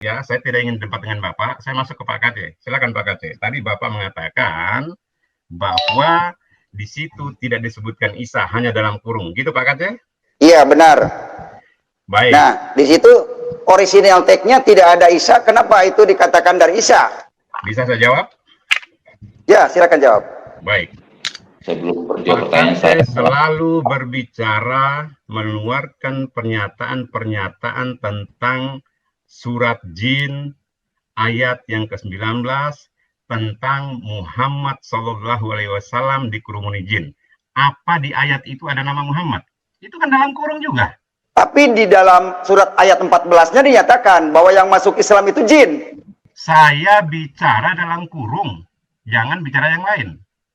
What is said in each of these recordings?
Ya, saya tidak ingin debat dengan Bapak. Saya masuk ke Pak Kade. Silakan Pak Kade. Tadi Bapak mengatakan bahwa di situ tidak disebutkan Isa, hanya dalam kurung. Gitu Pak Kade? Iya, benar. Baik. Nah, di situ original text-nya tidak ada Isa. Kenapa itu dikatakan dari Isa? Bisa saya jawab? Ya, silakan jawab. Baik. Sebelum Pak Kade selalu berbicara, mengeluarkan pernyataan-pernyataan tentang surat Jin ayat yang ke-19 tentang Muhammad SAW dikerumuni jin. Apa di ayat itu ada nama Muhammad? Itu kan dalam kurung juga. Tapi di dalam surat ayat 14-nya dinyatakan bahwa yang masuk Islam itu jin. Saya bicara dalam kurung, jangan bicara yang lain.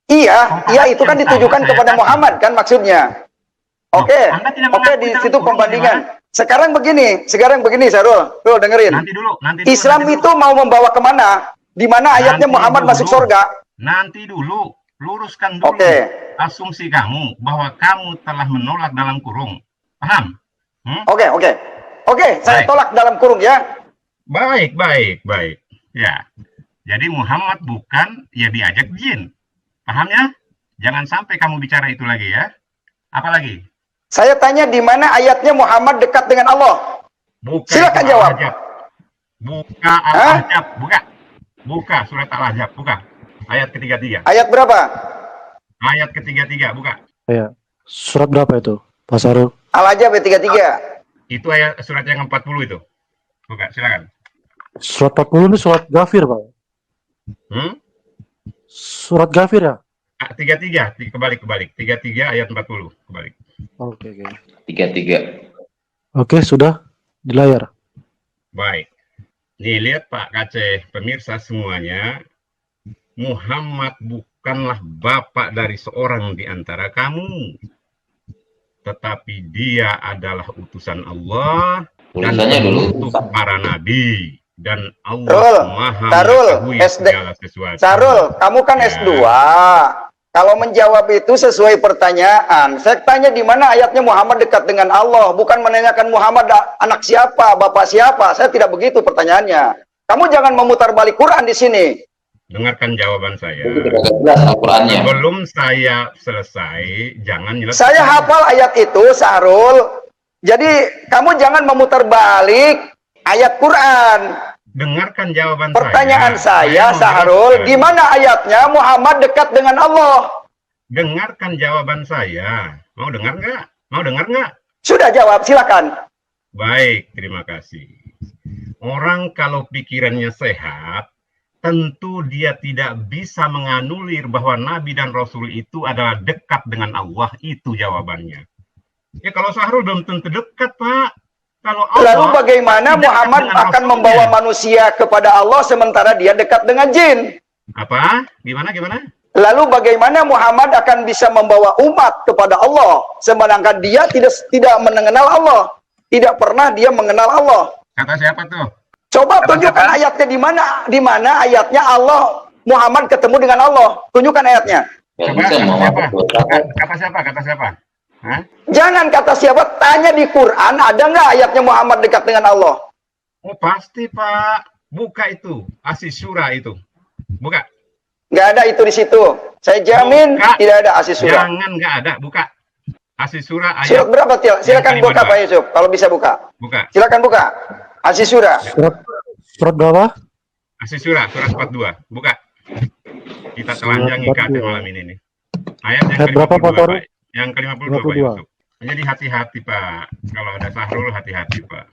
Iya, iya itu kan ditujukan kepada Muhammad kan maksudnya. Oke, oke di situ pembandingan. Sekarang begini Sarul, tuh dengerin. Nanti dulu, Islam itu mau membawa kemana? Di mana ayatnya Muhammad masuk surga? Nanti dulu, luruskan dulu asumsi kamu bahwa kamu telah menolak dalam kurung. Paham? Oke, saya tolak dalam kurung ya. Baik. Ya, jadi Muhammad bukan, ya diajak jin. Paham ya? Jangan sampai kamu bicara itu lagi ya. Apa lagi? Saya tanya di mana ayatnya Muhammad dekat dengan Allah? Silakan jawab. Buka Al-Ahzab, buka surat Al-Ahzab, buka. Ayat ke-33. Ayat berapa? Ayat ke-33, buka. Ya. Surat berapa itu, Pak Sarul? Al-Ahzab 33. Itu ayat surat yang 40 itu. Buka, silakan. Surat 40 ini surat Ghafir, Pak. Surat Ghafir ya? 33, kebalik. 33 ayat 40, kebalik. Oke. 33. Oke, sudah di layar. Baik. Nih, lihat Pak Kaceh, pemirsa semuanya, Muhammad bukanlah bapak dari seorang di antara kamu, tetapi dia adalah utusan Allah dan untuk para nabi. Dan Allah Maha mengetahui segala sesuatu. Sarul, kamu kan S2. Kalau menjawab itu sesuai pertanyaan. Saya tanya di mana ayatnya Muhammad dekat dengan Allah, bukan menanyakan Muhammad anak siapa, bapak siapa. Saya tidak begitu pertanyaannya. Kamu jangan memutar balik Quran di sini. Dengarkan jawaban saya. Belum saya selesai, jangan jelas. Saya hafal ayat itu, Sarul. Jadi kamu jangan memutar balik ayat Quran. Dengarkan jawaban pertanyaan saya, Sahrul, di mana ayatnya Muhammad dekat dengan Allah? Dengarkan jawaban saya. Mau dengar nggak? Sudah jawab, silakan. Baik, terima kasih. Orang kalau pikirannya sehat, tentu dia tidak bisa menganulir bahwa Nabi dan Rasul itu adalah dekat dengan Allah. Itu jawabannya. Ya kalau Sahrul belum tentu dekat, Pak. Lalu bagaimana Muhammad akan membawa manusia kepada Allah sementara dia dekat dengan jin? Apa? Gimana? Lalu bagaimana Muhammad akan bisa membawa umat kepada Allah sedangkan dia tidak mengenal Allah? Tidak pernah dia mengenal Allah. Kata siapa tuh? Coba tunjukkan ayatnya di mana ayatnya Allah Muhammad ketemu dengan Allah. Tunjukkan ayatnya. Kata siapa? Hah? Jangan kata siapa, tanya di Quran ada nggak ayatnya Muhammad dekat dengan Allah? Oh pasti Pak, buka itu Asyura itu, buka. Nggak ada itu di situ. Saya jamin tidak ada Asyura. Jangan nggak ada, buka Asyura ayat. Surat berapa Til? Silakan buka Pak Yusuf, kalau bisa buka. Buka. Silakan buka. Asyura. Surat berapa? Asyura surat 42, buka. Kita telanjangi kafir malam ini nih. Ayat yang berapa Pak? Yang ke-52 Pak Yusuf. Jadi hati-hati Pak. Kalau ada Sahrul hati-hati Pak.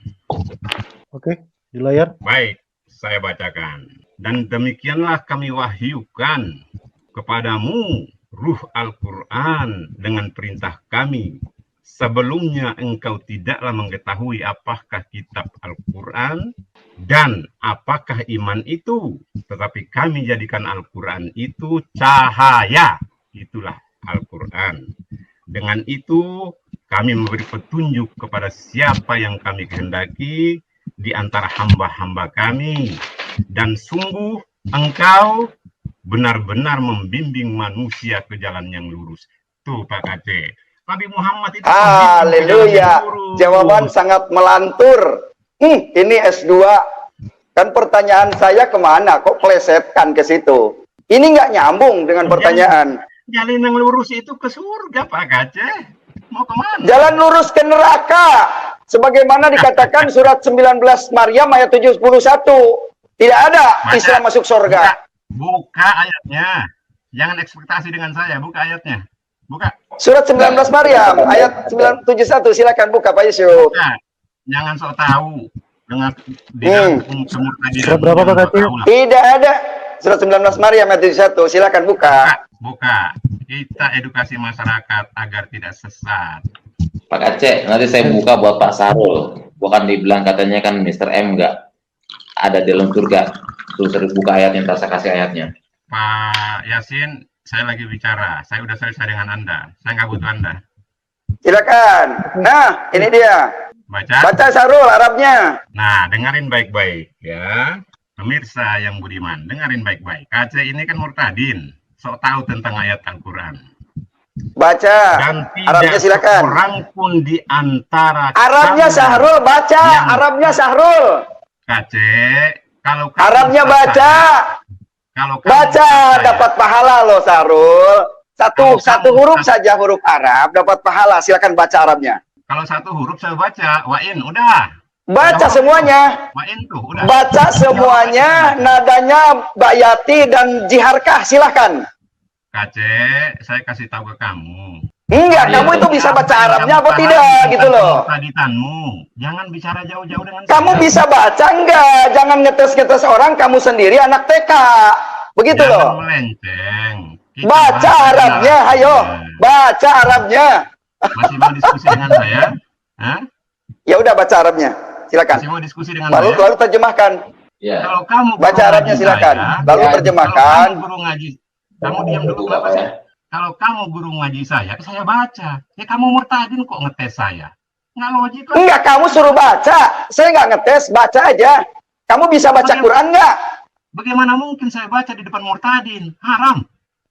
Oke, di layar. Baik, saya bacakan. Dan demikianlah kami wahyukan kepadamu ruh Al-Quran dengan perintah kami. Sebelumnya engkau tidaklah mengetahui apakah kitab Al-Quran dan apakah iman itu. Tetapi kami jadikan Al-Quran itu cahaya. Itulah Al-Quran. Dengan itu kami memberi petunjuk kepada siapa yang kami kehendaki di antara hamba-hamba kami. Dan sungguh engkau benar-benar membimbing manusia ke jalan yang lurus. Tuh Pak Kaceh. Nabi Muhammad itu haleluya. Jawaban sangat melantur. Ini S2 Kan pertanyaan saya kemana? Kok plesetkan ke situ? Ini nggak nyambung dengan pertanyaan. Jalan yang lurus itu ke surga, Pak Aceh. Mau kemana? Jalan lurus ke neraka. Sebagaimana dikatakan surat 19 Maryam ayat 71. Tidak ada Baca. Islam masuk surga. Buka ayatnya. Jangan ekspektasi dengan saya. Buka ayatnya. Buka. Surat 19 Maryam ayat 971. Silakan buka Pak Yusuf. Buka. Jangan sok tahu dengan dengan semur tadi. Surat berapa, Pak Aceh? Tidak ada. Surat 19 Maryam ayat 71. Silakan buka. Buka. Kita edukasi masyarakat agar tidak sesat. Pak Aceh, nanti saya buka buat Pak Sarul. Bukan dibilang katanya kan Mr. M nggak ada di dalam surga. Terus buka ayatnya, saya kasih ayatnya. Pak Yasin, saya lagi bicara. Saya udah selesai dengan Anda. Saya nggak butuh Anda. Silakan. Nah, ini dia. Baca. Baca Sarul Arabnya. Nah, dengerin baik-baik ya. Pemirsa yang budiman, dengerin baik-baik. Aceh ini kan murtadin. Sok tahu tentang ayat Al-Quran. Baca. Dan tidak Arabnya silakan. seorang pun di antara Arabnya kamu Sahrul baca. yang- Arabnya Sahrul. Aceh, kalau kamu Arabnya sesat, baca. kalau kamu Baca sesat, dapat pahala loh Sahrul. Kalau Satu kamu huruf sesat- saja huruf Arab dapat pahala. Silakan baca Arabnya. kalau satu huruf saya baca, wain, udah. Baca semuanya. Wain tuh, udah. Baca semuanya. Nadanya Bayati dan Jiharkah. Silakan. Aceh, saya kasih tahu ke kamu. Enggak, kamu itu bisa baca Arabnya apa tidak gitu loh. Taditanmu, jangan bicara jauh-jauh dengan Kamu saya. bisa baca enggak? Jangan ngetes-ngetes orang, kamu sendiri anak TK. Begitu Jangan loh. melenceng. Kita Baca bahas Arabnya, Arabnya. ayo. Baca Arabnya. Masih mau diskusi dengan saya? Hah? Ya udah baca Arabnya. Silakan. Masih mau diskusi dengan Lalu saya? terjemahkan. Ya. Kalau kamu Baca guru Arabnya ngaji silakan. saya, Lalu Ya, terjemahkan. kalau kamu guru ngaji, kamu diam dulu kenapa sih? Kalau kamu guru ngaji saya baca. Ya kamu murtadin kok ngetes saya? Nggak logik lah. Enggak, kamu suruh baca. Saya nggak ngetes, baca aja. Kamu bisa baca Quran nggak? Bagaimana mungkin saya baca di depan murtadin? Haram.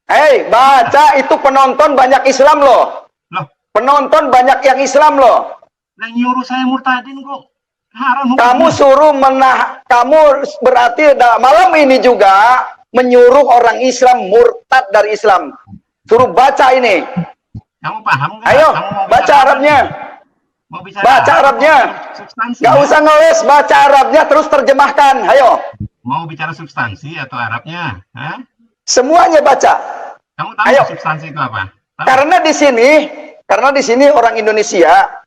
Hei, baca, itu penonton banyak Islam loh. Loh, Penonton banyak yang Islam loh. lah nyuruh saya murtadin kok. Haram. Kamu hukumnya. suruh kamu berarti malam ini juga menyuruh orang Islam murtad dari Islam. Suruh baca ini. Kamu paham nggak? Ayo, Kamu mau baca bicara Arabnya. Mau bicara Baca apa? Arabnya. Substansi. Gak usah ngeles, baca Arabnya terus terjemahkan. Ayo, Mau bicara substansi atau Arabnya? Hah? semuanya baca. Kamu tahu Ayo. substansi itu apa? Tahu? Karena di sini orang Indonesia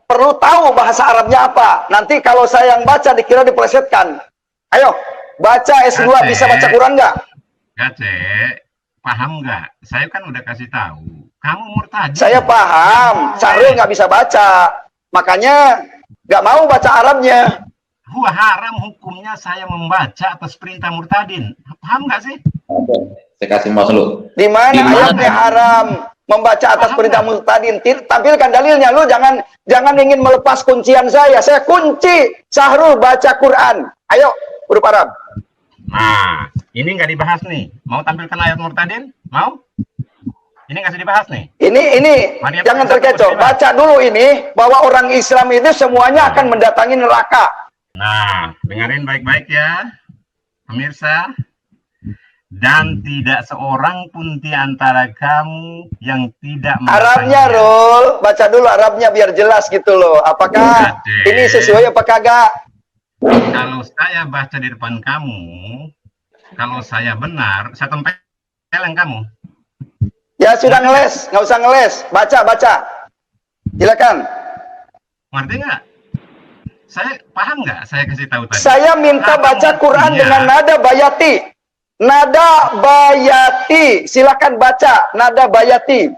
perlu tahu bahasa Arabnya apa. Nanti kalau saya yang baca dikira dipelesetkan. Ayo, baca S2 Aceh. bisa baca Quran nggak? Aceh, paham nggak? Saya kan udah kasih tahu. Kamu murtad. Saya paham, Sahrul nggak bisa baca. Makanya nggak mau baca Arabnya. Huwa haram hukumnya saya membaca atas perintah murtadin. Paham nggak sih? Saya kasih masuk. Di mana Di mana? ayatnya haram membaca atas Paham perintah nggak? murtadin? Tampilkan dalilnya. Lu jangan ingin melepas kuncian saya. Saya kunci Sahrul baca Quran. Ayo, huruf Arab. Nah, ini nggak dibahas nih. Mau tampilkan ayat murtadin? Mau? Ini nggak usah dibahas nih. Ini Mari, jangan satu terkecoh. muslimah. Baca dulu ini bahwa orang Islam itu semuanya akan mendatangi neraka. Nah, dengerin baik-baik ya, pemirsa. Dan tidak seorang pun di antara kamu yang tidak Arabnya, mendatanginya. Rul. Baca dulu Arabnya biar jelas gitu loh. Apakah Oke. ini sesuai apa kagak? Kalau saya baca di depan kamu, kalau saya benar, saya tempelin kamu. Ya sudah ngeles, nggak usah ngeles. Baca. Silakan. Ngerti nggak? Saya paham nggak? Saya kasih tahu tadi. Saya minta Kamu baca Quran punya- dengan nada bayati. Nada bayati. Silakan baca nada bayati.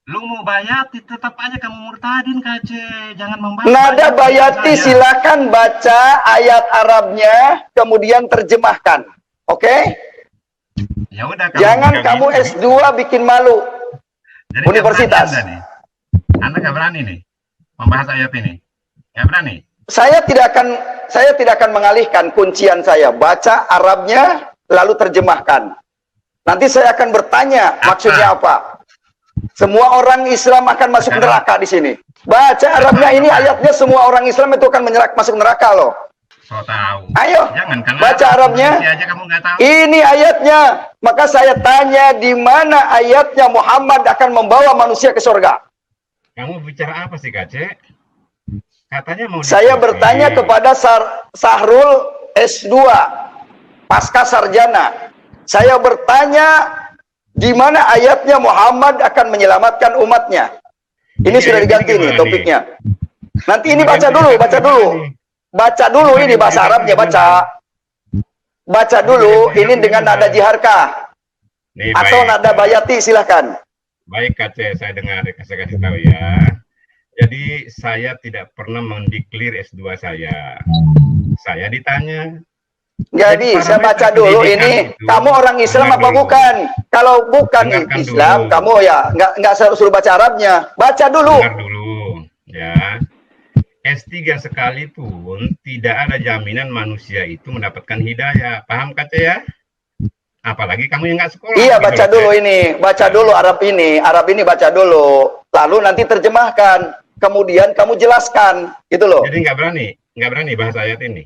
Lu mau bayati, tetap aja kamu murtadin, Kace. Jangan membaca. Nada bayati, saja. silakan baca ayat Arabnya, kemudian terjemahkan. Oke? Ya udah. Jangan nggak kamu bisa. S2 bikin malu. Jadi Universitas. nggak berani Anda nggak berani nih membahas ayat ini. Nggak berani. Saya tidak akan mengalihkan kuncian saya. Baca Arabnya, lalu terjemahkan. Nanti saya akan bertanya maksudnya apa. Semua orang Islam akan masuk neraka di sini. Baca Arabnya ini ayatnya semua orang Islam itu akan masuk neraka loh. So tahu. Ayo, Jangan karena baca Arabnya. aja kamu nggak tahu. Ini ayatnya. Maka saya tanya, di mana ayatnya Muhammad akan membawa manusia ke surga? Kamu bicara apa sih, Kak Cek? Katanya mau Saya diskusi. bertanya kepada Sahrul S2, pasca sarjana. Saya bertanya, di mana ayatnya Muhammad akan menyelamatkan umatnya? Ini sudah diganti nih topiknya. Nanti ini baca dulu. Baca dulu ini bahasa Arabnya, baca. Baca dulu ini dengan nada jiharkah Nih, atau baik. nada bayati, silahkan. Baik, Kak Cek, saya dengar, saya kasih tahu ya. Jadi saya tidak pernah mendeklir S2 saya. Saya ditanya. Jadi saya baca parameter dulu pendidikan ini, itu, kamu orang Islam dengar apa dulu. bukan? Kalau bukan Dengarkan Islam, dulu. kamu ya nggak suruh baca Arabnya. Baca dulu. Dengar dulu, ya. S3 sekalipun tidak ada jaminan manusia itu mendapatkan hidayah. Paham, Kak Cek, ya? Apalagi kamu yang nggak sekolah. Iya, gitu baca loh, dulu Cek. ini, baca dulu Arab ini baca dulu. Lalu nanti terjemahkan, kemudian kamu jelaskan, gitu loh. Jadi nggak berani bahasa ayat ini.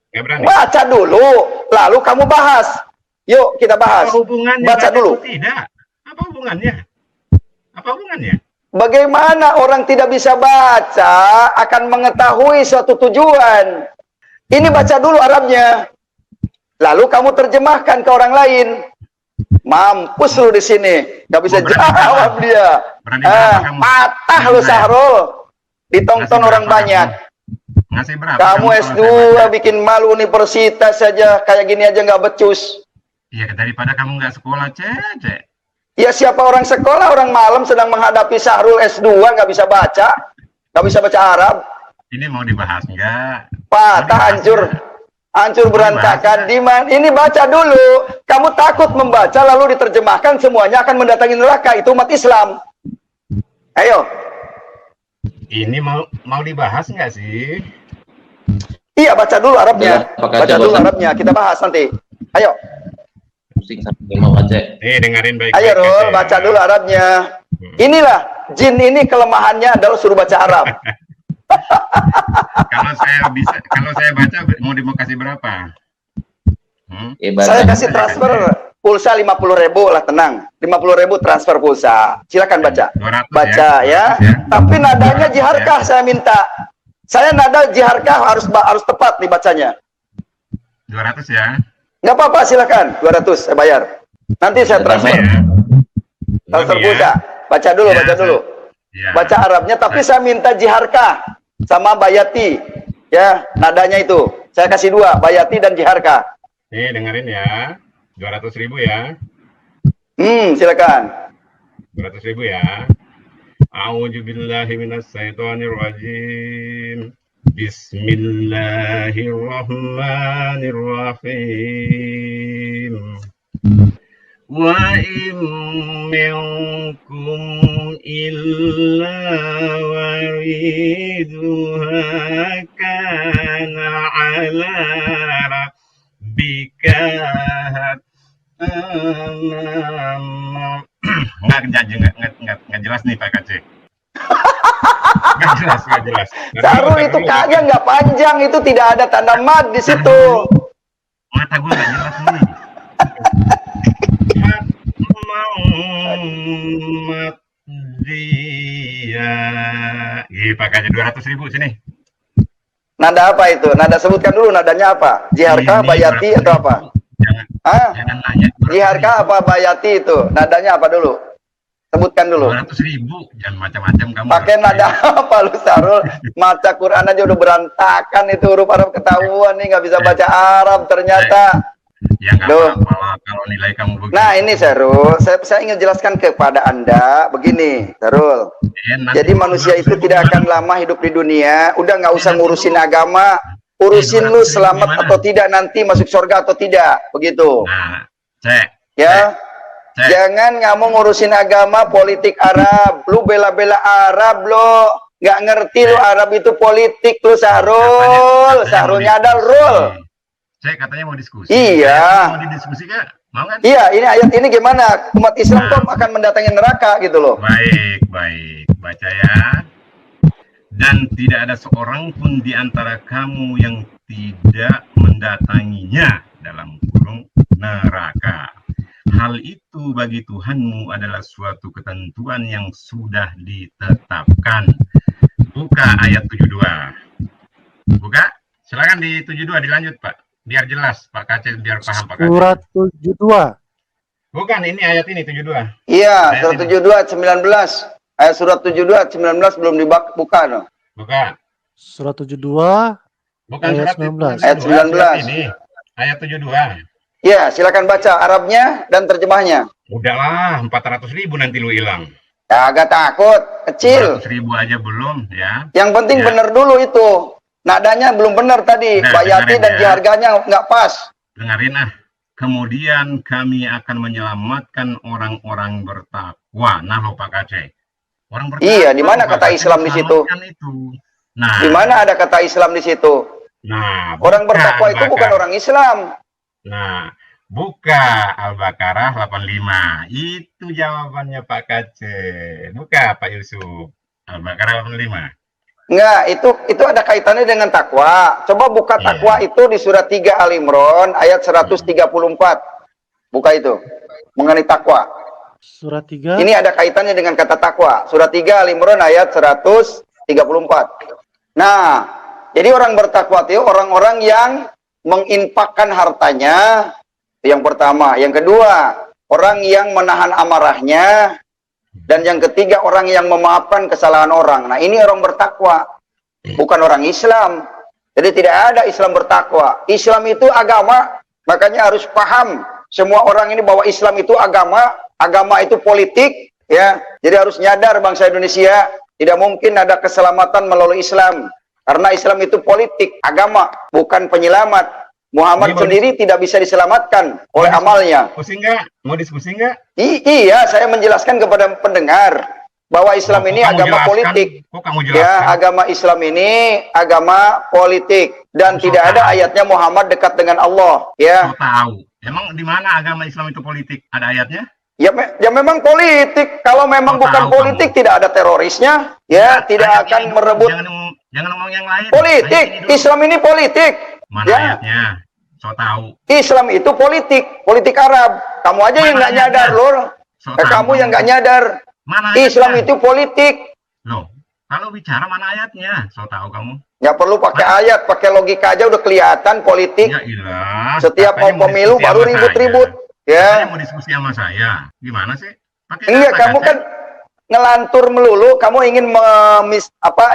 Nggak berani. Baca dulu, lalu kamu bahas. Yuk kita bahas. Apa hubungannya Baca dulu. atau tidak? Apa hubungannya? Apa hubungannya? Bagaimana orang tidak bisa baca akan mengetahui suatu tujuan? Ini baca dulu Arabnya. Lalu kamu terjemahkan ke orang lain. Mampus lu di sini. Nggak bisa jawab dia. Berani berapa kamu? Patah lu Sahrul. Ditonton Ngasih orang berapa banyak. Ngasih berapa? Kamu kalau S2 saya baca? bikin malu universitas saja. Kayak gini aja nggak becus. Iya, daripada kamu nggak sekolah, Cek. Ya siapa orang sekolah, orang malam sedang menghadapi Sahrul S2, nggak bisa baca. Nggak bisa baca Arab. Ini mau dibahas nggak? Patah, hancur berantakan. Di mana? Ini baca dulu. Kamu takut membaca lalu diterjemahkan, semuanya akan mendatangi neraka. Itu umat Islam. Ayo. Ini mau dibahas nggak sih? Iya, baca dulu Arabnya. Apakah Baca dulu bosan? Arabnya. Kita bahas nanti. Ayo. Pusing sampai mau Kak Cek. Dengerin baik-baik. Ayo Rul, Kak Cek. baca dulu Arabnya. Inilah jin ini kelemahannya adalah suruh baca Arab. Kalau saya baca mau kasih berapa? Saya kasih transfer pulsa 50.000 lah, tenang. 50.000 transfer pulsa. Silakan baca. 200 Baca ya. 200 ya. Tapi nadanya 200 jiharkah saya minta. Saya nada jiharkah harus tepat dibacanya. 200 ya. Nggak apa-apa, silakan. 200 saya bayar. Nanti saya transfer. Ya. Transfer Belum pulsa. Baca dulu, Ya, baca dulu. Ya. Baca Arabnya, tapi saya minta jiharkah sama bayati. Ya, nadanya itu. Saya kasih 2, bayati dan jiharkah. Nih, dengerin ya. 200.000 ya. Silakan. 200.000 ya. A'udzubillahi minasyaitonirrajim. Bismillahirrahmanirrahim. Wa in minkum illa wariduha kana ala rabbika nggak jelas nih Pak Kacik. Nggak jelas. Sarul itu kagak nggak panjang, itu tidak ada tanda mad di situ. Mata gue nggak jelas nih. Mat dia. Pak Kacik 200.000 sini. Nada apa itu? Nada sebutkan dulu nadanya apa? Jiharkah, bayati atau apa? Jangan nanya. Jiharkah apa bayati itu? Nadanya apa dulu? Sebutkan dulu. 200.000, jangan macam-macam kamu. Pakai nada apa lu Sarul? Baca Quran aja udah berantakan itu, huruf Arab ketahuan nih, nggak bisa baca Arab ternyata. Ya nggak apa-apa kalau nilai kamu begitu. Nah ini Sarul, saya ingin jelaskan kepada Anda begini, Sarul. Jadi manusia itu tidak akan lama hidup di dunia. Udah nggak usah ngurusin agama, urusin lu selamat atau tidak, nanti masuk surga atau tidak, begitu. Nah, Cek. Ya. Jangan kamu ngurusin agama, politik Arab. Lu bela-bela Arab lo. Nggak ngerti lu Arab itu politik lu Sahrul. Sahrul nyadal Rul. Cek katanya mau diskusi. Iya. Mau didiskusi Kak? Mau kan? Iya, ini ayat ini gimana? Umat Islam kok akan mendatangi neraka gitu loh. Baik. Baca ya. dan tidak ada seorang pun di antara kamu yang tidak mendatanginya dalam kurung neraka. Hal itu bagi Tuhanmu adalah suatu ketentuan yang sudah ditetapkan. Buka ayat 72. Buka, silakan di 72 dilanjut Pak, biar jelas Pak Kacil, biar paham Pak Kacil. Surat 72. Bukan, ini ayat ini 72. Iya, surat 72 ayat 19. Ayat surat 72 ayat 19 belum dibuka no. Bukan. Surat 72 Bukan ayat surat 19. Ayat 19. Surat ini ayat 72. Iya, silakan baca Arabnya dan terjemahnya. Udahlah, 400.000 nanti lu hilang. Agak takut, kecil. 400.000 aja belum ya. Yang penting Ya. benar dulu itu. Nadanya belum benar tadi. Nah, Bayati dengerin dan ya. harganya nggak pas. Dengerin ah. Kemudian kami akan menyelamatkan orang-orang bertakwa. Nah, lo Pak Kaceh. Orang bertakwa. Iya, di mana Pak kata Kaceh Islam di situ? diselamatkan itu. Nah, Di mana ada kata Islam di situ? nah, Orang buka bertakwa itu bukan Al-Baqarah. orang Islam. Nah, buka Al-Baqarah 85. Itu jawabannya Pak Kaceh. Buka Pak Yusuf. Al-Baqarah 85. Enggak, itu ada kaitannya dengan takwa. Coba buka Iya. takwa itu di surat 3 Al-Imran ayat 134. Buka itu. Mengenai takwa. Surat 3. Ini ada kaitannya dengan kata takwa. Surat 3 Al-Imran ayat 134. Nah, jadi orang bertakwa itu orang-orang yang menginfakkan hartanya. Yang pertama. Yang kedua, orang yang menahan amarahnya. Dan yang ketiga, orang yang memaafkan kesalahan orang. Nah, ini orang bertakwa. Bukan orang Islam. Jadi tidak ada Islam bertakwa. Islam itu agama. Makanya harus paham. Semua orang ini bahwa Islam itu agama. Agama itu politik. Ya, jadi harus nyadar bangsa Indonesia. Tidak mungkin ada keselamatan melalui Islam. Karena Islam itu politik. Agama. Bukan penyelamat. Muhammad sendiri tidak bisa diselamatkan oleh amalnya. Diskusi nggak? Mau diskusi nggak? Iya, saya menjelaskan kepada pendengar bahwa Islam ini Kok kamu agama jelaskan? politik. Kok kamu jelaskan? Ya, agama Islam ini agama politik dan So tidak ada tahu. ayatnya Muhammad dekat dengan Allah. Ya, Kau tahu. Emang di mana agama Islam itu politik? Ada ayatnya? ya memang politik. Kalau memang So bukan tahu politik, tidak ada terorisnya. Ya, tidak Ayat akan ini, merebut Jangan ngomong yang lain. Ayat politik. ini dulu. Islam ini politik. Mana Ya. ayatnya? So tahu. Islam itu politik Arab. Kamu aja yang Mana nggak nyadar, ayatnya? Lur. So tahu Kamu yang nggak nyadar. Mana ayatnya? Islam itu politik. Loh, kalau bicara mana ayatnya? So tahu kamu. Nggak perlu pakai ayat, pakai logika aja udah kelihatan politik. Ya ilah. Setiap katanya mau pemilu diskusi baru sama ribut-ribut. saya. Katanya Ya, mau diskusi sama saya. Gimana sih? Pakai enggak, kata, kamu Kak, kan ngelantur melulu. Kamu ingin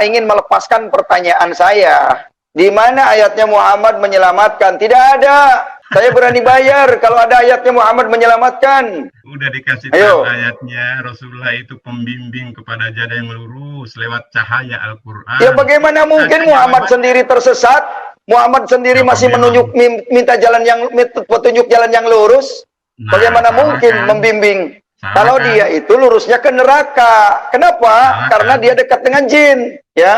ingin melepaskan pertanyaan saya. Di mana ayatnya Muhammad menyelamatkan? Tidak ada. Saya berani bayar kalau ada ayatnya Muhammad menyelamatkan. Udah dikasih Ayo. tahu ayatnya, Rasulullah itu pembimbing kepada jalan yang lurus lewat cahaya Al-Quran. Ya bagaimana mungkin Muhammad sendiri tersesat? Muhammad sendiri Ya, masih memang. menunjuk minta petunjuk jalan yang lurus. Nah, Bagaimana salah mungkin kan? membimbing? Salah Kalau kan? dia itu lurusnya ke neraka. Kenapa? Salah Karena kan? dia dekat dengan jin, ya.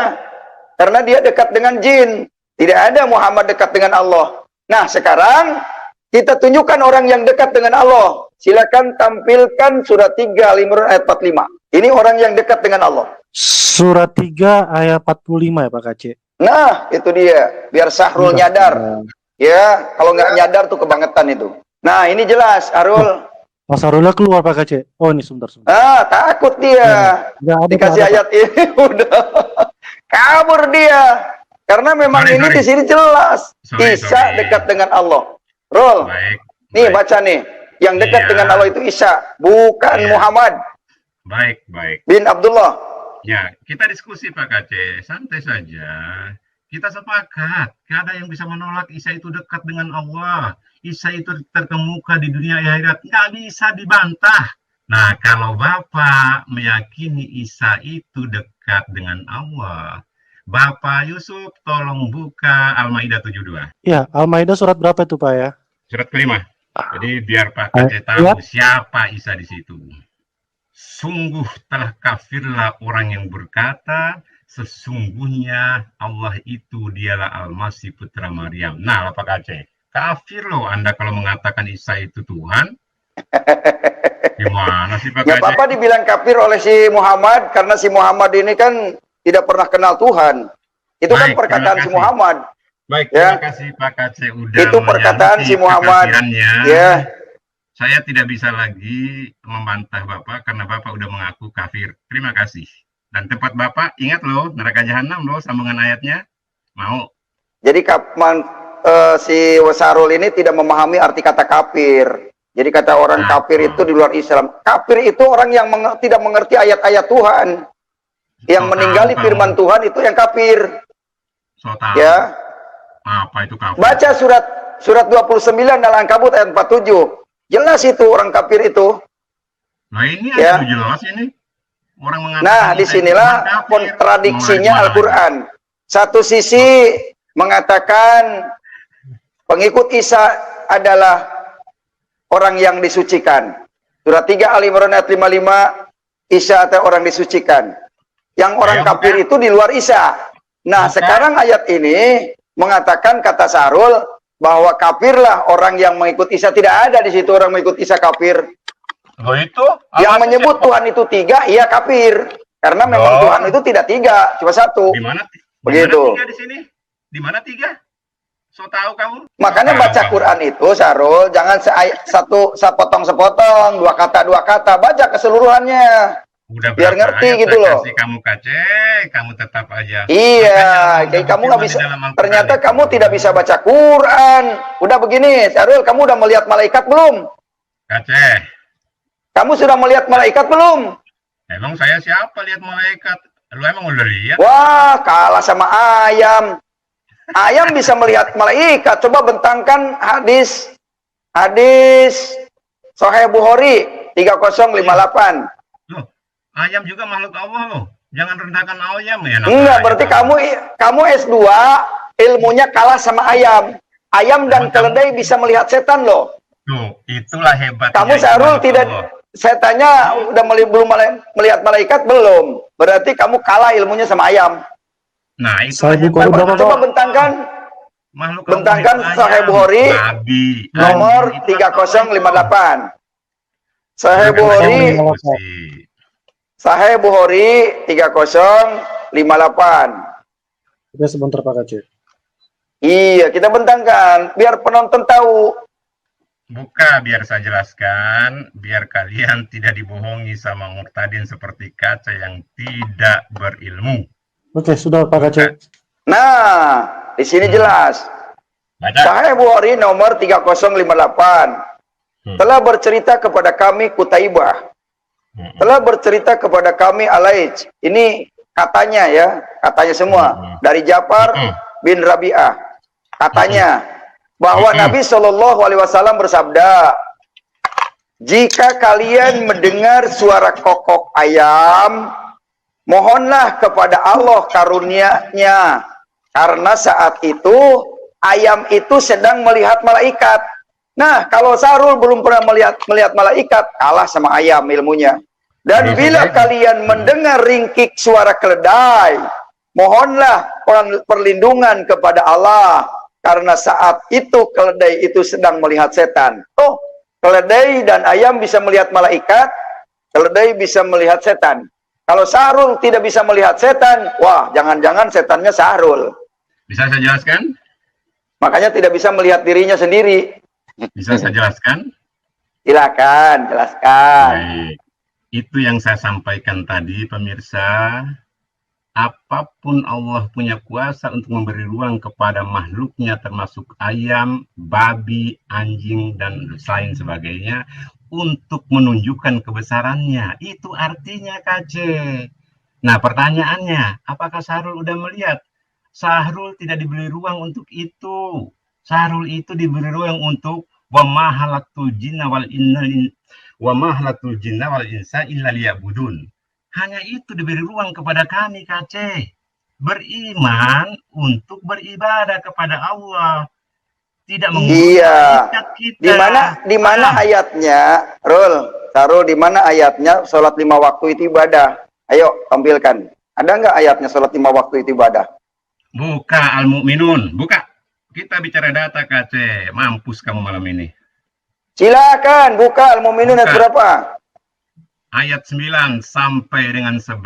Karena dia dekat dengan jin. Tidak ada Muhammad dekat dengan Allah. Nah, sekarang kita tunjukkan orang yang dekat dengan Allah. Silakan tampilkan surat 3 Al-Imran ayat 45. Ini orang yang dekat dengan Allah. Surat 3 ayat 45 ya Pak Kaceh. Nah, itu dia. Biar Sahrul nyadar. Ya, kalau nggak nyadar tuh kebangetan itu. Nah, ini jelas, Arul. Mas Arulnya keluar Pak Kaceh. Oh ini sebentar. Ah, takut dia. Nggak ada, Dikasih nggak ada, ayat ini udah kabur dia. Karena memang Sorry, ini sorry. di sini jelas. Sorry, Isa sorry. dekat dengan Allah. Rul. Baik. Nih baik, baca nih. Yang dekat Iya. dengan Allah itu Isa, bukan Iya. Muhammad Baik, baik. bin Abdullah. Ya, kita diskusi Pak Kaceh, santai saja. Kita sepakat, tidak ada yang bisa menolak Isa itu dekat dengan Allah. Isa itu terkemuka di dunia akhirat, nggak bisa dibantah. Nah, kalau Bapak meyakini Isa itu dekat dengan Allah, Bapak Yusuf tolong buka Al-Maidah 72. Ya, Al-Maidah surat berapa itu Pak ya? Surat kelima. Jadi biar Pak Kaceh tahu siapa Isa di situ. Sungguh telah kafirlah orang yang berkata, sesungguhnya Allah itu dialah Al-Masih putra Maryam. Nah, Pak Kaceh, kafir loh Anda kalau mengatakan Isa itu Tuhan. Gimana sih Pak Nggak Kaceh? apa-apa dibilang kafir oleh si Muhammad, karena si Muhammad ini kan tidak pernah kenal Tuhan. Itu kan Baik, perkataan terima si kasih. Muhammad. Baik, Ya. terima kasih Pak Kace udah Itu perkataan menyangsi si Muhammad. kekafirannya. Ya. Saya tidak bisa lagi membantah Bapak karena Bapak udah mengaku kafir. Terima kasih. Dan tempat Bapak, ingat loh, neraka jahanam loh, sambungan ayatnya. Mau? Jadi si Sarul ini tidak memahami arti kata kafir. Jadi kata orang kafir itu di luar Islam. Kafir itu orang yang tidak mengerti ayat-ayat Tuhan. Yang meninggali firman Tuhan itu yang kafir. So tahu. Ya. Apa itu kafir? Baca surat 29 Al-Ankabut ayat 47. Jelas itu orang kafir itu. Nah ini Ya. ada jelas ini. Orang mengatakan Nah, disinilah kontradiksinya Al-Quran. Satu sisi mengatakan pengikut Isa adalah orang yang disucikan. Surat 3 Al-Imran ayat 55, Isa atau orang disucikan. Yang orang kafir itu di luar Isa. Nah, sekarang ayat ini mengatakan kata Sarul bahwa kafirlah orang yang mengikut Isa. Tidak ada di situ orang mengikut Isa kafir. Loh itu? Yang menyebut Tuhan itu 3, ia kafir. Karena memang Tuhan itu tidak 3, cuma 1. Di mana? Begitu. Di mana 3 di sini? Di mana 3? So tahu kamu? Makanya baca Quran itu, Sarul, jangan sepotong-sepotong, 2 kata, baca keseluruhannya. Udah Biar ngerti gitu loh. Kasih kamu kace, kamu tetap aja. Iya, kayak kamu nggak bisa. Ternyata kamu tidak bisa baca Quran. Udah begini, Sarul, kamu udah melihat malaikat belum? Kace. Kamu sudah melihat malaikat belum? Emang saya siapa lihat malaikat? Lu emang udah lihat? Wah, kalah sama ayam. Ayam bisa melihat malaikat. Coba bentangkan hadis Sahih Bukhari 3058. Loh, ayam juga makhluk Allah loh. Jangan rendahkan ayam ya. Enggak, berarti kamu S2 ilmunya kalah sama ayam. Ayam dan keledai bisa melihat setan loh. Tuh, itulah hebat. Kamu Sarul tidak, saya tanya udah belum melihat malaikat belum? Berarti kamu kalah ilmunya sama ayam. Nah, itu coba bentangkan Sahih Bukhari nomor 3058. Sahih Bukhari 3058. Udah sebentar Pak Kace. Iya, kita bentangkan biar penonton tahu. Buka, biar saya jelaskan, biar kalian tidak dibohongi sama murtadin seperti kaca yang tidak berilmu. Oke, sudah Pak Kace. Nah, di sini jelas. Sahih Bukhari nomor 3058. Telah bercerita kepada kami Kutaibah. Telah bercerita kepada kami Alaij. Ini katanya ya, katanya semua. Dari Ja'far bin Rabi'ah. Katanya bahwa Nabi SAW bersabda, jika kalian mendengar suara kokok ayam, mohonlah kepada Allah karunia-Nya, karena saat itu ayam itu sedang melihat malaikat. Nah, kalau Sarul belum pernah melihat malaikat, kalah sama ayam ilmunya. Dan bila kalian mendengar ringkik suara keledai, mohonlah perlindungan kepada Allah, karena saat itu keledai itu sedang melihat setan. Oh, keledai dan ayam bisa melihat malaikat, keledai bisa melihat setan. Kalau Sarul tidak bisa melihat setan, wah, jangan-jangan setannya Sarul. Bisa saya jelaskan? Makanya tidak bisa melihat dirinya sendiri. Bisa saya jelaskan? Silakan, jelaskan. Baik. Itu yang saya sampaikan tadi, pemirsa. Apapun Allah punya kuasa untuk memberi ruang kepada makhluknya, termasuk ayam, babi, anjing, dan lain sebagainya, untuk menunjukkan kebesarannya. Itu artinya kace. Nah, pertanyaannya, apakah Sarul udah melihat? Sarul tidak diberi ruang untuk itu. Sarul itu diberi ruang untuk wa ma khalaqtul jinna wal insa illa liya'budun. Hanya itu diberi ruang kepada kami, kace. Beriman untuk beribadah kepada Allah. Tidak menggunakan kita. Di mana ayatnya, Sarul, di mana ayatnya sholat 5 waktu itu ibadah? Ayo, tampilkan. Ada nggak ayatnya sholat 5 waktu itu ibadah? Buka Al-Mu'minun, buka. Kita bicara data, kace. Mampus kamu malam ini. Silakan, buka Al-Mu'minun ayat berapa? Ayat 9 sampai dengan 11.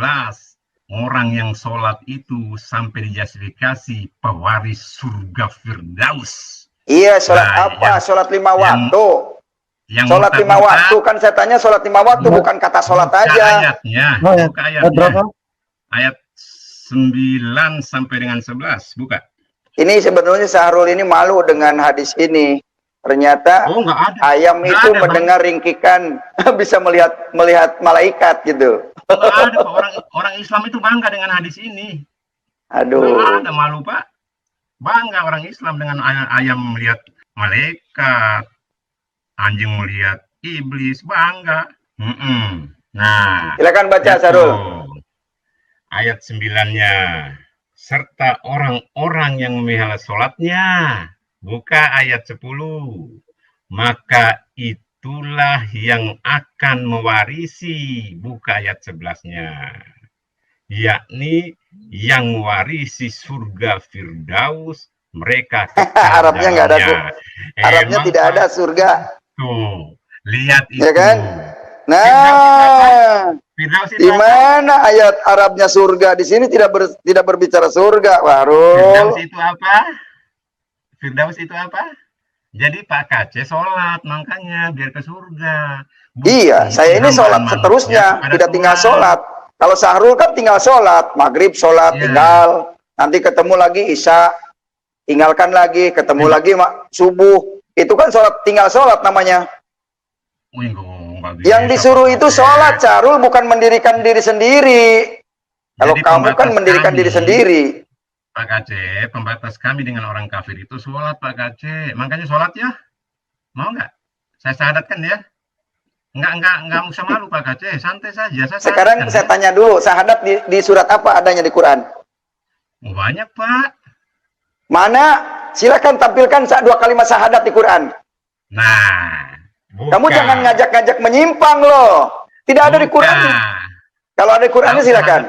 orang yang sholat itu sampai dijustifikasi pewaris surga Firdaus. Iya, sholat Nah, apa? Sholat 5 waktu. Yang Sholat 5 waktu kan saya tanya sholat 5 waktu, bukan kata sholat buka aja. Ayatnya, Oh, ya. buka ayatnya. Berapa? Ayat 9 sampai dengan 11, buka. Ini sebenarnya Sahrul ini malu dengan hadis ini. Ternyata Oh, nggak ada. ayam Nggak itu ada, Bang. mendengar ringkikan bisa melihat malaikat gitu. Nggak ada, Pak. Orang Islam itu bangga dengan hadis ini. Aduh. Nggak ada, malu, Pak. Bangga orang Islam dengan ayam melihat malaikat, anjing melihat iblis, bangga. Nah, Silakan baca itu Sahrul. ayat 9-nya. Serta orang-orang yang memelihara sholatnya. Buka ayat 10. Maka itulah yang akan mewarisi. Buka ayat 11-nya. Yakni yang mewarisi surga Firdaus, mereka kekal Arabnya nggak ada, dalamnya. Arabnya Emang, tidak Pak? ada surga. Tuh, lihat itu. Ya kan? Nah, Firdaus itu di apa? mana ayat Arabnya surga? Di sini tidak berbicara surga, Firdaus Warul. itu apa? Firdaus itu apa? Jadi Pak Kace sholat, makanya biar ke surga. Iya, saya ini sholat hambaan seterusnya, manusia kepada tidak tinggal Tuhan. sholat. Kalau Sahrul kan tinggal sholat, maghrib sholat, Iya. tinggal. Nanti ketemu lagi isya, tinggalkan lagi, ketemu lagi subuh. Itu kan sholat, tinggal sholat namanya. Wih, nggak bisa, Yang disuruh Pak itu Kace. sholat, Sahrul, bukan mendirikan diri sendiri. Kalau Jadi kamu kan pembatas mendirikan kami, diri sendiri. Pak Kace, pembatas kami dengan orang kafir itu sholat, Pak Kace. Makanya sholat ya. Mau nggak? Saya syahadatkan ya. Nggak usah malu Pak Kace. Santai saja. Sekarang syahadatkan, saya ya. tanya dulu, syahadat di surat apa adanya di Quran? Oh, banyak Pak. Mana? Silakan tampilkan 2 kalimat syahadat di Quran. Nah, Kamu jangan ngajak-ngajak menyimpang loh. Tidak ada di Quran. Kalau ada di Qurannya Tahu silakan.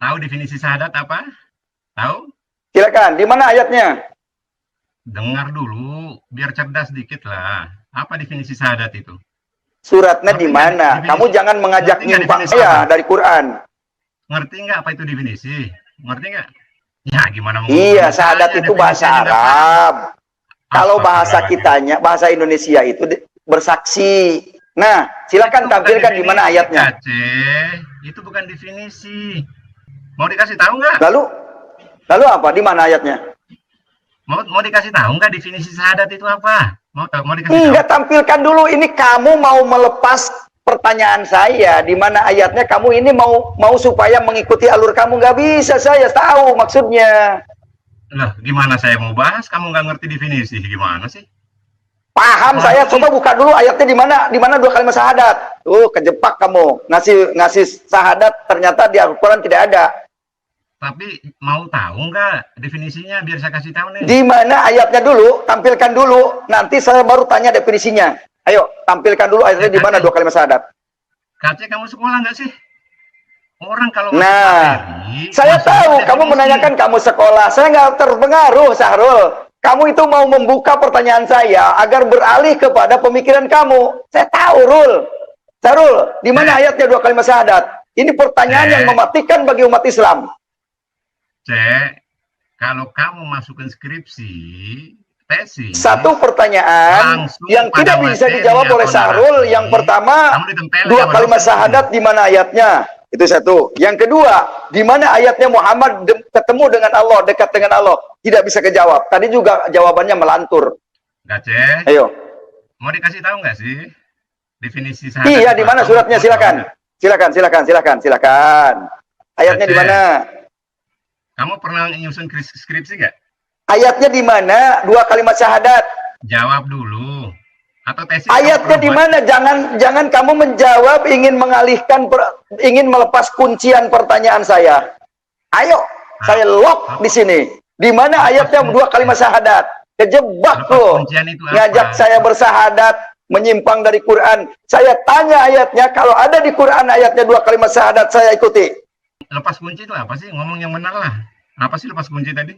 Tahu definisi syahadat apa? Tahu? Silakan. Di mana ayatnya? Dengar dulu, biar cerdas dikit lah. Apa definisi syahadat itu? Suratnya Ngerti di nggak mana? definisi? Kamu jangan mengajak Ngerti nggak nyimpang definisi saya apa? dari Quran. Ngerti nggak apa itu definisi? Ngerti nggak? Ya, gimana mau Iya, ngomong syahadat saya, itu bahasa definisinya nggak paham. Arab. Kalau bahasa Astagfirullahaladzim. kitanya, bahasa Indonesia itu bersaksi. Nah, silakan Itu bukan tampilkan di mana definisi, ayatnya. Aceh. Itu bukan definisi. Mau dikasih tahu nggak? Lalu apa? Di mana ayatnya? Mau dikasih tahu nggak definisi syahadat itu apa? Mau dikasih tahu? Enggak, tampilkan dulu. Ini kamu mau melepas pertanyaan saya. Di mana ayatnya? Kamu ini mau supaya mengikuti alur kamu. Nggak bisa, saya tahu maksudnya. Lah, gimana saya mau bahas? Kamu nggak ngerti definisi? Gimana sih? Paham saya, coba buka dulu ayatnya di mana 2 kalimat syahadat. Tuh, kejebak kamu. Ngasih syahadat ternyata di Al-Qur'an tidak ada. Tapi mau tahu nggak definisinya biar saya kasih tahu nih. Di mana ayatnya dulu, tampilkan dulu, nanti saya baru tanya definisinya. Ayo, tampilkan dulu ayatnya di mana 2 kalimat syahadat. Kace, kamu sekolah nggak sih? Orang kalau Nah, materi, saya masuk tahu definisi. kamu menanyakan kamu sekolah. Saya nggak terpengaruh, Sahrul. Kamu itu mau membuka pertanyaan saya agar beralih kepada pemikiran kamu. Saya tahu, Rul. Sahrul, di mana ayatnya 2 kalimat syahadat? Ini pertanyaan yang mematikan bagi umat Islam. Cek, kalau kamu masukin skripsi, tesis, Satu pertanyaan langsung yang pada tidak bisa materi dijawab atau oleh Sahrul. narasi, Yang pertama, kamu ditempelin 2 sama kalimat dosen. syahadat di mana ayatnya? Itu satu. Yang kedua, di mana ayatnya Muhammad ketemu dengan Allah, dekat dengan Allah? Tidak bisa kejawab. Tadi juga jawabannya melantur. Kace, Ayo. mau dikasih tahu nggak sih definisi syahadat? Iya, itu di mana apa? suratnya? Mau Silakan. tahu nggak? Silakan. Ayatnya di Aceh. mana? Kamu pernah nyusun skripsi nggak? Ayatnya di mana? 2 kalimat syahadat. Jawab dulu. Atau tesis? Ayatnya di mana? Jangan kamu menjawab, ingin mengalihkan, ingin melepas kuncian pertanyaan saya. Ayo, saya lock di sini. Di mana ayatnya 2 kalimat syahadat? Kejebak Lepas loh. kuncian itu apa? Ngajak saya bersahadat, menyimpang dari Quran. Saya tanya ayatnya, kalau ada di Quran ayatnya 2 kalimat syahadat, saya ikuti. Lepas kunci itu apa sih? Ngomong yang benar lah. Apa sih lepas kunci tadi?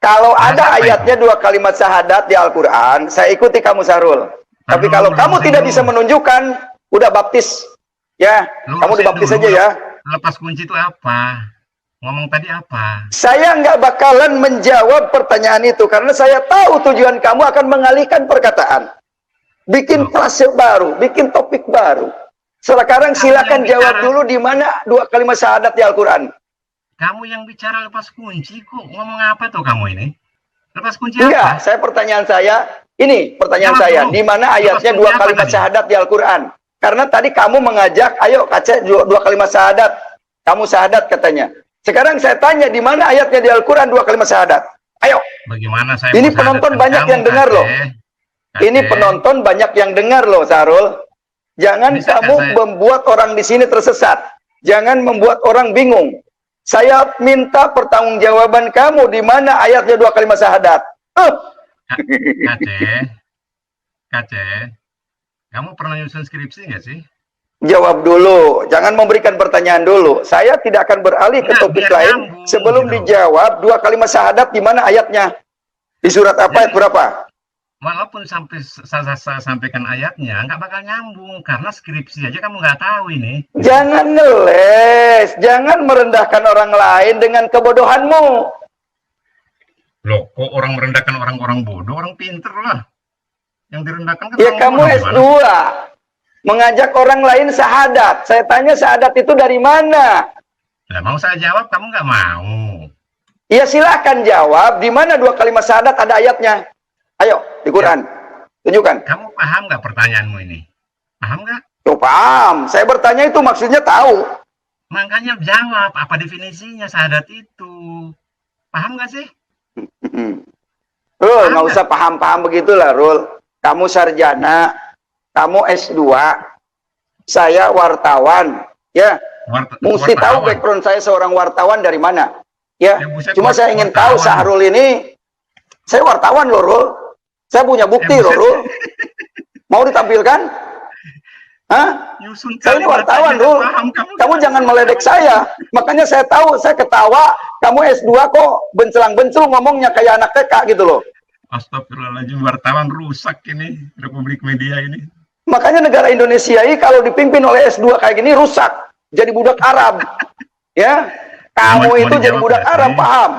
Kalau Bahasa ada apa ayatnya 2 kalimat syahadat di Al-Quran, saya ikuti kamu, Sahrul. Tapi Lalu kalau lu kamu rusin tidak dulu. bisa menunjukkan, udah baptis. Ya, Lu kamu rusin dibaptis dulu. aja ya. lepas kunci itu apa? Ngomong tadi apa? Saya nggak bakalan menjawab pertanyaan itu karena saya tahu tujuan kamu akan mengalihkan perkataan. Bikin frase baru, bikin topik baru. Sekarang silakan jawab dulu di mana dua kalimat syahadat di Al-Quran. Kamu yang bicara lepas kunci kok. Ngomong apa tuh kamu ini? Lepas kunci Enggak, apa? saya pertanyaan saya, ini pertanyaan saya, di mana ayatnya dua kalimat syahadat di Al-Quran? Karena tadi kamu mengajak, ayo kaca dua kalimat syahadat. Kamu syahadat katanya. Sekarang saya tanya, di mana ayatnya di Al-Quran dua kalimat syahadat? Ayo. Bagaimana saya ini penonton banyak yang dengar loh. Ini penonton banyak yang dengar loh, Sarul. Jangan kamu membuat orang di sini tersesat. Jangan membuat orang bingung. Saya minta pertanggungjawaban kamu di mana ayatnya dua kalimat syahadat. Kace, kamu pernah nyusun skripsi nggak sih? Jawab dulu, jangan memberikan pertanyaan dulu. Saya tidak akan beralih ke topik lain sebelum dijawab dua kalimat syahadat di mana ayatnya. Di surat apa, ayat berapa? Walaupun sampai saya sampaikan ayatnya, nggak bakal nyambung karena skripsi aja kamu nggak tahu ini. Jangan ngeles, jangan merendahkan orang lain dengan kebodohanmu. Loh, kok orang merendahkan orang bodoh, orang pinter lah. Yang direndahkan kan ya kamu S2, mengajak orang lain syahadat. Saya tanya syahadat itu dari mana? Nah, mau saya jawab, kamu nggak mau. Ya silakan jawab, di mana dua kalimat syahadat ada ayatnya? Ayo, di Quran. Tunjukkan. Kamu paham nggak pertanyaanmu ini? Paham nggak? Yo, paham. Saya bertanya itu maksudnya tahu. Makanya jawab, apa definisinya syahadat itu? Paham nggak sih? Rul, nggak usah paham-paham begitulah, Rul. Kamu sarjana, kamu S2, saya wartawan. Ya, mesti tahu background saya seorang wartawan dari mana. Ya, cuma saya ingin tahu Sahrul ini, saya wartawan loh, Rul. Saya punya bukti loh, Rul. Mau ditampilkan? Hah? Saya ini wartawan, Rul. Kamu jangan meledek saya. Makanya saya tahu, saya ketawa, kamu S2 kok bencelang-bencul ngomongnya kayak anak TK gitu loh. Astagfirullahaladzim, wartawan rusak ini, Republik Media ini. Makanya negara Indonesia ini kalau dipimpin oleh S2 kayak gini rusak. Jadi budak Arab. Ya, kamu itu jadi budak Arab, paham?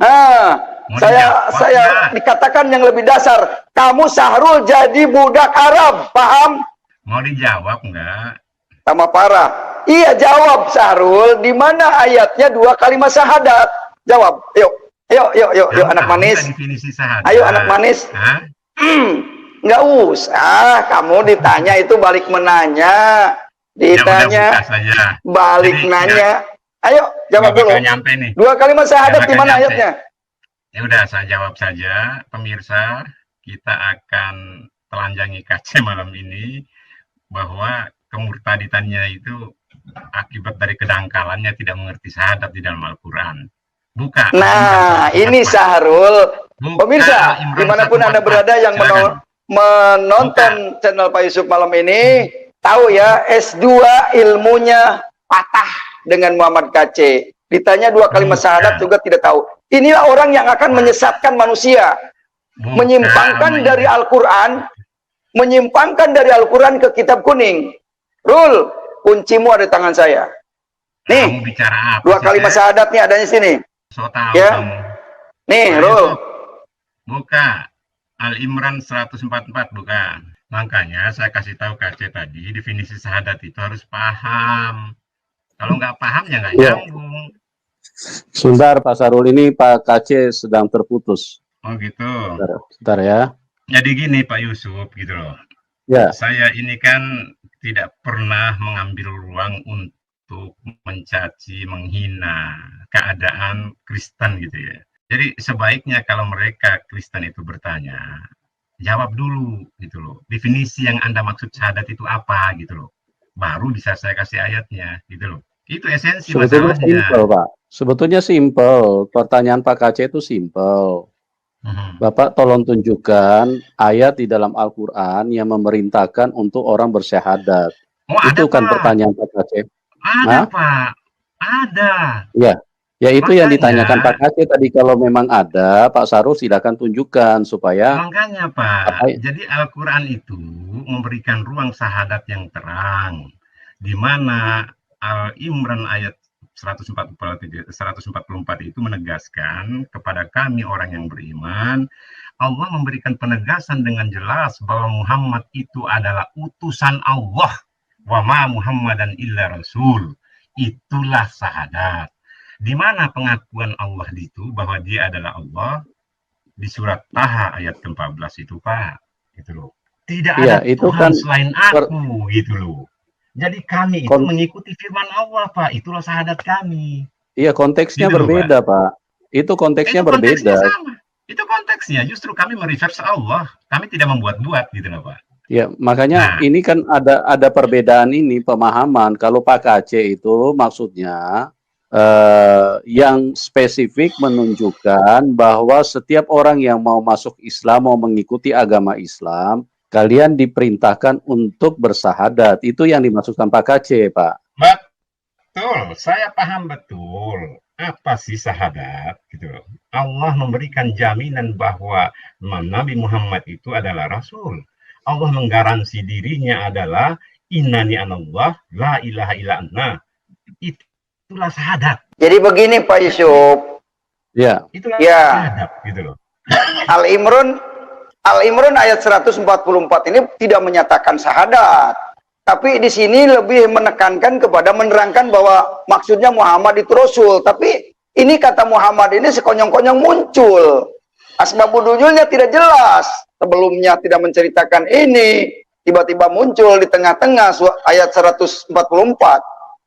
Nah, saya dikatakan yang lebih dasar. Kamu Sahrul jadi budak Arab, paham? Mau dijawab enggak? Sama parah. Iya, jawab Sahrul. Di mana ayatnya dua kalimat syahadat? Jawab. Yuk, anak manis. Ayo anak manis. Nggak usah. Kamu ditanya itu balik menanya. Ditanya balik nanya. Ayo jawab dulu. Dua kalimat syahadat di mana ayatnya? Ya udah, saya jawab saja. Pemirsa, kita akan telanjangi kaca malam ini bahwa kemurtaditannya itu akibat dari kedangkalannya tidak mengerti syahadat di dalam Al-Quran. Buka. Nah, ini Sahrul. Pemirsa, dimanapun Anda berada yang menonton channel Pak Yusuf malam ini, tahu ya, S2 ilmunya patah dengan Muhammad KC. Ditanya dua kalimat syahadat juga tidak tahu. Inilah orang yang akan menyesatkan manusia. Menyimpangkan dari Al-Quran, menyimpangkan dari Al-Quran ke kitab kuning. Rul, kuncimu ada di tangan saya. Nih, dua kalimat syahadatnya adanya sini. Ya. Nih, Rul. Buka. Al-Imran 144, bukan. Makanya saya kasih tahu KC tadi, definisi syahadat itu harus paham. Kalau nggak paham ya nggak nyambung. Sebentar Pak Sarul, ini Pak KC sedang terputus. Oh gitu. Sebentar ya. Jadi gini Pak Yusuf gitu loh. Ya. Saya ini kan tidak pernah mengambil ruang untuk mencaci, menghina keadaan Kristen gitu ya. Jadi sebaiknya kalau mereka Kristen itu bertanya, jawab dulu gitu loh. Definisi yang Anda maksud syahadat itu apa gitu loh. Baru bisa saya kasih ayatnya gitu loh. Itu esensi masalahnya. Simple, Pak. Sebetulnya simple. Pertanyaan Pak KC itu simple. Bapak tolong tunjukkan ayat di dalam Al-Quran yang memerintahkan untuk orang bersyahadat. Itu kan pertanyaan Pak KC. Ada, Pak. Ada. Ya itu yang ditanyakan Pak KC tadi. Kalau memang ada, Pak Sarul silakan tunjukkan supaya. Makanya Pak, jadi Al-Quran itu memberikan ruang syahadat yang terang, di mana Al-Imran ayat 144 itu menegaskan kepada kami orang yang beriman, Allah memberikan penegasan dengan jelas bahwa Muhammad itu adalah utusan Allah. Wa ma Muhammadan illa rasul. Itulah syahadat. Di mana pengakuan Allah itu bahwa dia adalah Allah? Di surat Taha ayat ke-14 itu, Pak. Gitu loh. Tidak ada itu Tuhan kan selain aku, gitu loh. Jadi kami itu mengikuti firman Allah, Pak. Itulah syahadat kami. Iya, konteksnya Gitu loh, berbeda, Pak. Itu konteksnya berbeda. Sama. Itu konteksnya. Justru kami mereverse Allah. Kami tidak membuat-buat, gitu loh, Pak. Ya, makanya ini kan ada perbedaan ini pemahaman. Kalau Pak KC itu maksudnya yang spesifik menunjukkan bahwa setiap orang yang mau masuk Islam, mau mengikuti agama Islam, kalian diperintahkan untuk bersahadat. Itu yang dimaksudkan Pak KC, Pak. Betul, saya paham betul. Apa sih syahadat? Gitu loh. Allah memberikan jaminan bahwa Nabi Muhammad itu adalah Rasul. Allah menggaransi dirinya adalah innani anallah la ilaha illa anna. Itulah syahadat. Jadi begini Pak Yusuf. Ya. Itulah syahadat gitu loh. Al-Imran ayat 144 ini tidak menyatakan syahadat. Tapi di sini lebih menekankan kepada menerangkan bahwa maksudnya Muhammad itu Rasul. Tapi ini kata Muhammad ini sekonyong-konyong muncul. Asbabun nuzulnya tidak jelas. Sebelumnya tidak menceritakan ini. Tiba-tiba muncul di tengah-tengah ayat 144.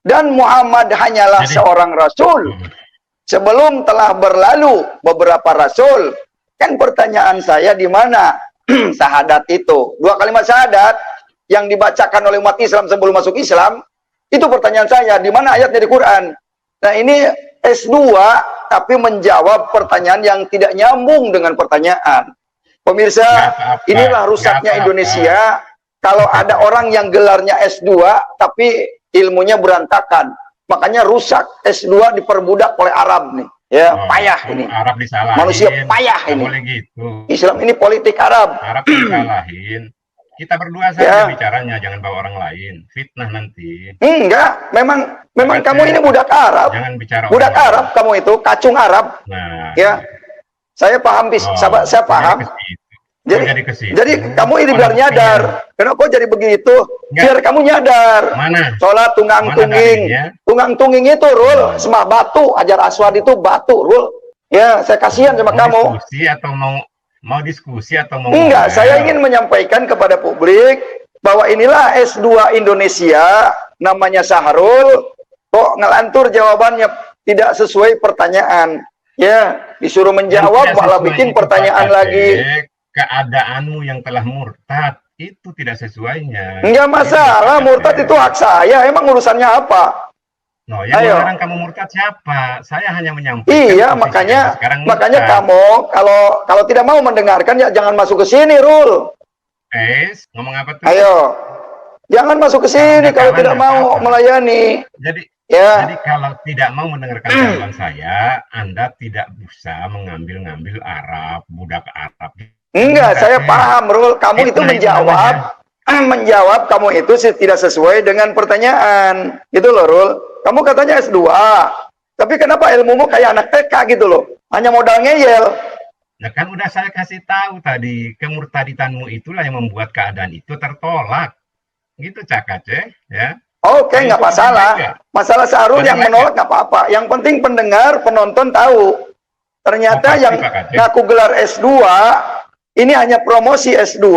Dan Muhammad hanyalah seorang Rasul. Sebelum telah berlalu beberapa Rasul. Kan pertanyaan saya di mana syahadat itu? Dua kalimat syahadat yang dibacakan oleh umat Islam sebelum masuk Islam, itu pertanyaan saya, di mana ayatnya di Quran? Nah ini S2, tapi menjawab pertanyaan yang tidak nyambung dengan pertanyaan. Pemirsa, inilah rusaknya Indonesia, kalau ada orang yang gelarnya S2, tapi ilmunya berantakan. Makanya rusak, S2 diperbudak oleh Arab nih. Ya, payah ini. Arab disalahin. Manusia payah ini. Boleh gitu. Islam ini politik Arab. Arab disalahin. Kita berdua saja bicaranya, jangan bawa orang lain. Fitnah nanti. Enggak, memang kamu ini budak Arab. Jangan bicara budak Arab kamu itu, kacung Arab. Nah, ya. Saya paham, saya paham. Jadi kamu ini biar nyadar. Kenapa jadi begitu? Biar kamu nyadar. Mana? Sholat tunggang-tungging. Tunggang-tungging itu, Rul. Sembah batu. Hajar Aswad itu batu, Rul. Ya, saya kasihan sama kamu. Diskusi atau mau diskusi atau mau enggak, saya ingin menyampaikan kepada publik bahwa inilah S2 Indonesia, namanya Sahrul, kok ngelantur jawabannya tidak sesuai pertanyaan. Ya, disuruh menjawab malah bikin pertanyaan lagi. Keadaanmu yang telah murtad itu tidak sesuainya. Enggak masalah, murtad itu hak saya. Emang urusannya apa? No, yang melarang kamu murtad siapa? Saya hanya menyampaikan. Iya, makanya kamu kalau tidak mau mendengarkan ya jangan masuk ke sini, Rul. Ngomong apa tuh? Ayo. Jangan masuk ke sini kalau tidak mau melayani. Jadi kalau tidak mau mendengarkan jawaban saya, Anda tidak bisa mengambil-ngambil Arab, budak Arab. Enggak, saya paham, Rul. Kamu itu menjawab kamu itu tidak sesuai dengan pertanyaan. Gitu loh, Rul. Kamu katanya S2, tapi kenapa ilmumu kayak anak TK gitu loh? Hanya modal ngeyel. Nah kan udah saya kasih tahu tadi, kemurtaditanmu itulah yang membuat keadaan itu tertolak. Gitu Cak Aceh, ya. Oke, nggak masalah. Masalah Sahrul yang menolak nggak apa-apa. Yang penting pendengar, penonton tahu. Ternyata yang ngaku gelar S2, ini hanya promosi S2,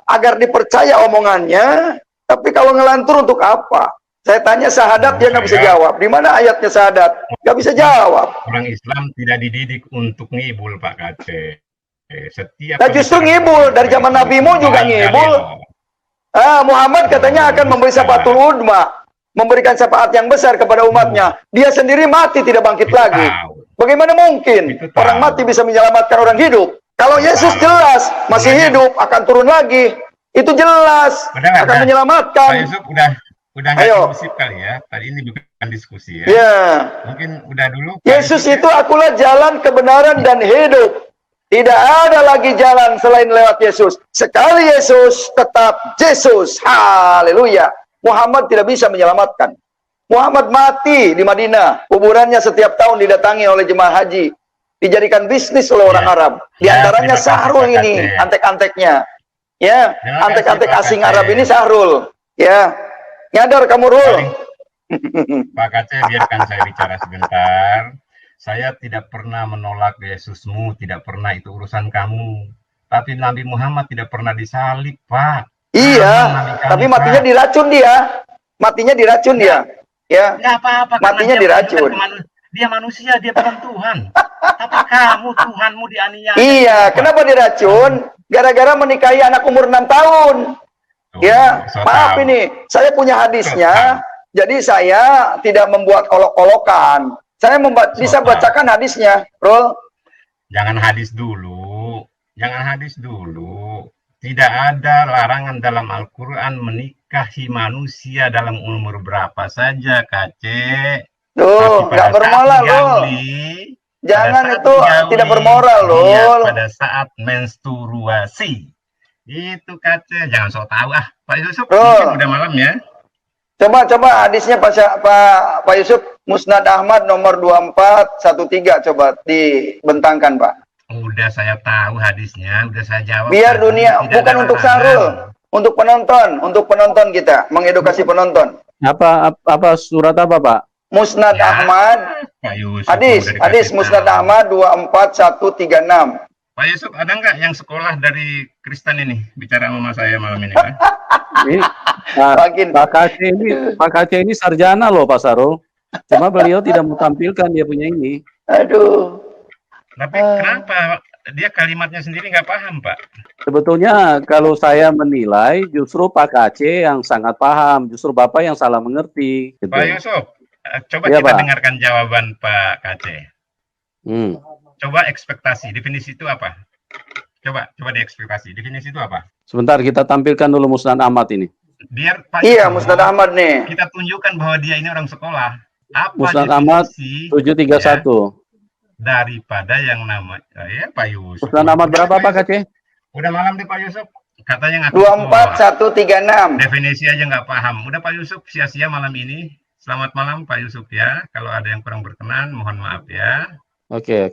agar dipercaya omongannya, tapi kalau ngelantur untuk apa? Saya tanya syahadat, dia nggak bisa jawab. Di mana ayatnya syahadat? Nggak bisa jawab. Orang Islam tidak dididik untuk ngibul, Pak Kace. Nah justru ngibul. Dari zaman Nabimu juga ngibul. Muhammad katanya akan memberi syafaatul udma. Memberikan syafaat yang besar kepada umatnya. Dia sendiri mati, tidak bangkit lagi. Bagaimana mungkin orang mati bisa menyelamatkan orang hidup? Kalau Yesus jelas masih hidup, akan turun lagi. Itu jelas akan menyelamatkan. Pak Yusuf udah nggak diskusi kali ya. Tadi ini bukan diskusi ya. Ya. Mungkin udah dulu. Yesus itu akulah jalan kebenaran dan hidup. Tidak ada lagi jalan selain lewat Yesus. Sekali Yesus, tetap Yesus. Haleluya. Muhammad tidak bisa menyelamatkan. Muhammad mati di Madinah. Kuburannya setiap tahun didatangi oleh jemaah haji. Dijadikan bisnis oleh orang Arab. Di antaranya Sahrul ini, antek-anteknya. Ya, antek-antek asing Arab ini Sahrul. Ya, nyadar kamu, Rul. Pak Kaceh, biarkan saya bicara sebentar. Saya tidak pernah menolak Yesusmu, tidak pernah, itu urusan kamu. Tapi Nabi Muhammad tidak pernah disalib, Pak. Iya, tapi matinya diracun dia. Matinya diracun dia. Ya, nggak apa-apa. matinya diracun. Dia manusia, dia bukan Tuhan. Tapi kamu, Tuhanmu dianiaya. Iya, kenapa diracun? Gara-gara menikahi anak umur 6 tahun. Ya, maaf ini, saya punya hadisnya. Jadi saya tidak membuat olok-olokan. Saya bisa bacakan hadisnya, Bro. Jangan hadis dulu. Jangan hadis dulu. Tidak ada larangan dalam Al-Quran menikahi manusia dalam umur berapa saja, Kacek. Tuh, nggak bermoral, loh. Jangan itu tidak bermoral, loh. Pada saat menstruasi. Itu, Kacek. Jangan sok tahu. Pak Yusuf, mungkin udah malam ya. Coba hadisnya Pak Yusuf, Musnad Ahmad nomor 2413, coba dibentangkan, Pak. Udah saya tahu hadisnya, udah saya jawab. Biar dunia, bukan untuk Sahrul, untuk penonton kita, mengedukasi penonton. Apa surat apa, Pak? Musnad Ahmad. Pak Yusuf, hadis Musnad Ahmad 24136. Pak Yusuf, ada nggak yang sekolah dari Kristen ini bicara sama saya malam ini, Pak? Pak Kaceh ini sarjana loh, Pak Sarul. Cuma beliau tidak mau tampilkan dia punya ini. Aduh. Tapi kenapa dia kalimatnya sendiri nggak paham, Pak? Sebetulnya kalau saya menilai justru Pak Kaceh yang sangat paham, justru Bapak yang salah mengerti. Gitu. Pak Yusuf, coba ya, kita dengarkan jawaban Pak Kaceh. Coba ekspektasi, definisi itu apa? Coba diekspektasi, definisi itu apa? Sebentar, kita tampilkan dulu Musnad Ahmad ini. Biar Pak Musnad Ahmad nih. Kita tunjukkan bahwa dia ini orang sekolah. Apa Musnad Ahmad 731. Ya, daripada yang namanya Pak Yusuf. Musnad Ahmad berapa, Pak Kaceh? Udah malam deh, Pak Yusuf. Katanya nggak 24136. Definisi aja nggak paham. Udah, Pak Yusuf, sia-sia malam ini. Selamat malam, Pak Yusuf ya. Kalau ada yang kurang berkenan, mohon maaf ya. Oke.